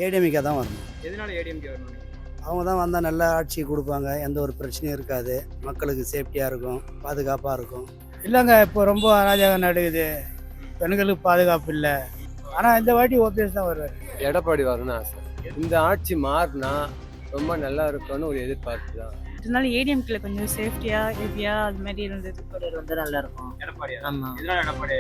ஏடிஎம்கே தான் வரணும். எதனால ஏடிஎம்கே வரணும்? அவங்க தான் வந்தால் நல்ல ஆட்சி கொடுப்பாங்க, எந்த ஒரு பிரச்சனையும் இருக்காது, மக்களுக்கு சேஃப்டியாக இருக்கும், பாதுகாப்பாக இருக்கும். இல்லைங்க, இப்போ ரொம்ப அராஜகம் நடக்குது, பெண்களுக்கு பாதுகாப்பு இல்லை. ஆனால் இந்த வாட்டி ஓபிஎஸ் தான் வருவார். எடப்பாடி வரணும்னு ஆசை. இந்த ஆட்சி மாறினா ரொம்ப நல்லா இருக்கும்னு ஒரு எதிர்பார்ப்பு தான். இதனால ஏடிஎம்கேல கொஞ்சம் சேஃப்டியா ஹெவியா அது மாதிரி இருந்தது. வந்து நல்லா இருக்கும். எடப்பாடியா? ஆமா, எதனால எடப்பாடி?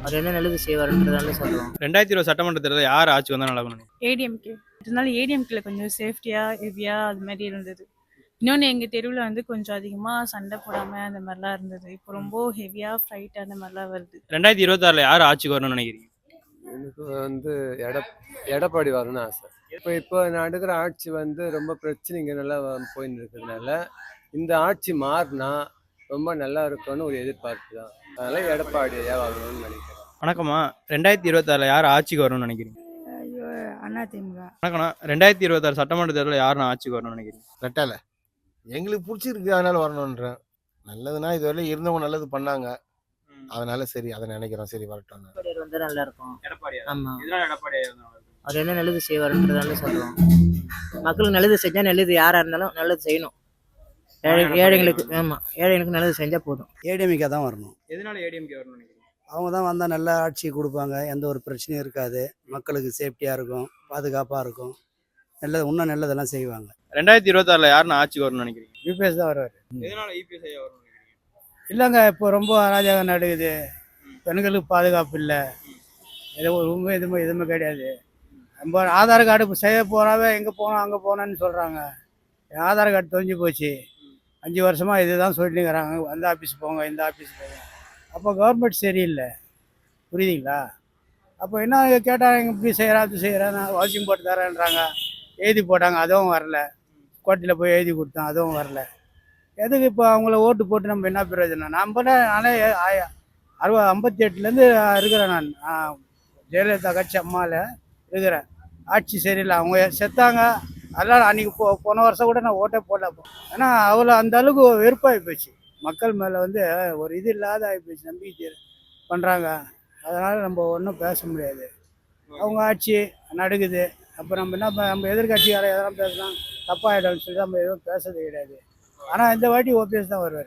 அவர் என்ன நல்லது செய்வாருன்றதால சொல்லுவோம். 2020 சட்டமன்ற தேர்தல் யார் ஆட்சி வந்தா நல்லா இருக்கும்? ஏடிஎம்கே இதனால ஏடிஎம்கேல கொஞ்சம் சேஃப்டியா ஹெவியா அது மாதிரி இருந்தது. இன்னொன்று எங்கள் தெருவில் வந்து கொஞ்சம் அதிகமாக சண்டை போடாமல் அந்த மாதிரிலாம் இருந்தது. இப்போ ரொம்ப ஹெவியாக ஃபைட் அந்த மாதிரிலாம் வருது. 2026 யார் ஆட்சிக்கு வரணும்னு நினைக்கிறீங்க? எனக்கு வந்து எடப்பாடி வரணும்னு ஆசை. இப்போ நடக்கிற ஆட்சி வந்து ரொம்ப பிரச்சனைங்க நல்லா போயின்னு இருக்கிறதுனால இந்த ஆட்சி மாறினா ரொம்ப நல்லா இருக்கும்னு ஒரு எதிர்பார்ப்பு தான். அதனால எடப்பாடியா வரணும்னு நினைக்கிறேன். வணக்கம்மா, 2026 யார் ஆட்சிக்கு வரணும்னு நினைக்கிறீங்க? ஐயோ, அதிமுக. வணக்கம்ண்ணா, 2026 சட்டமன்ற தேர்தலில் யார் ஆட்சிக்கு வரணும்னு நினைக்கிறீங்க? ரெட்டால எங்களுக்கு பிடிச்சிருக்கு, அதனால வரணுன்றேன். நல்லதுன்னா இதுவரை இருந்தவங்க நல்லது பண்ணாங்க, அதனால சரி அதை நினைக்கிறோம், சரி வரட்டும். அவர் வந்து நல்லா இருக்கும். எடப்பாடியா? ஆமா, எதனால எடப்பாடியா? அவர் என்ன நல்லது செய்வாருன்றதால சொல்லுவோம். மக்களுக்கு நல்லது செஞ்சா நல்லது, யாரா இருந்தாலும் நல்லது செய்யணும். ஏழைங்களுக்கு, ஆமா, ஏழைங்களுக்கு நல்லது செஞ்சா போதும். ஏடிஎம்கே தான் வரணும். எதனால ஏடிஎம்கே வரணும் நினைக்கிறீங்க? அவங்க தான் வந்தால் நல்ல ஆட்சி கொடுப்பாங்க, எந்த ஒரு பிரச்சனையும் இருக்காது, மக்களுக்கு சேஃப்டியாக இருக்கும், பாதுகாப்பாக இருக்கும், இன்னும் நல்லதெல்லாம் செய்வாங்க. 2026 யாருன்னு ஆட்சிக்கு வரணும்னு நினைக்கிறீங்க? யூபிஎஸ் தான் வருவார். எதனால இபிஎஸ் ஐயா வரணும் நினைக்கிறீங்க? இல்லைங்க, இப்போ ரொம்ப அராஜகம் நடக்குது, பெண்களுக்கு பாதுகாப்பு இல்லை, ஏதோ ஒரு உண்மை எதுவுமே கிடையாது. நம்ம ஆதார் கார்டு செய்ய போனாவே எங்கே போனோம் அங்கே போனோன்னு சொல்கிறாங்க. என் ஆதார் கார்டு தொலைஞ்சு போச்சு, 5 வருஷமாக இது தான் சொல்லிட்டுங்கிறாங்க, அந்த ஆஃபீஸ் போங்க இந்த ஆஃபீஸ் போங்க. அப்போ கவர்மெண்ட் சரியில்லை, புரியுதுங்களா? அப்போ என்ன கேட்டால் இப்படி செய்கிறேன் அது செய்கிறேன், நான் வாஷிங் போட்டு தரேன்றாங்க. எழுதி போட்டாங்க, அதுவும் வரல. கோர்ட்டில் போய் எழுதி கொடுத்தேன், அதுவும் வரல. எதுக்கு இப்போ அவங்கள ஓட்டு போட்டு நம்ம என்ன பிரயோஜனம்? நானே 58லேருந்து இருக்கிறேன். நான் ஜெயலலிதா கட்சி அம்மாவில் இருக்கிறேன். ஆட்சி சரியில்லை, அவங்க செத்தாங்க. அதெல்லாம் அன்றைக்கி போன வருஷம் கூட நான் ஓட்டே போடல. ஏன்னா அவ்வளோ அந்த அளவுக்கு வெறுப்பாகி போச்சு, மக்கள் மேலே வந்து ஒரு இது இல்லாத ஆகிப்போச்சு, நம்பிக்கை பண்ணுறாங்க. அதனால் நம்ம ஒன்றும் பேச முடியாது. அவங்க ஆட்சி நடக்குது, அப்போ நம்ம எதிர்கட்சியாரை எதெல்லாம் பேசலாம், தப்பாகிடும்னு சொல்லி நம்ம எதுவும் பேசுறது கிடையாது. ஆனால் இந்த வாட்டி ஓபிஎஸ் தான் வருவார்.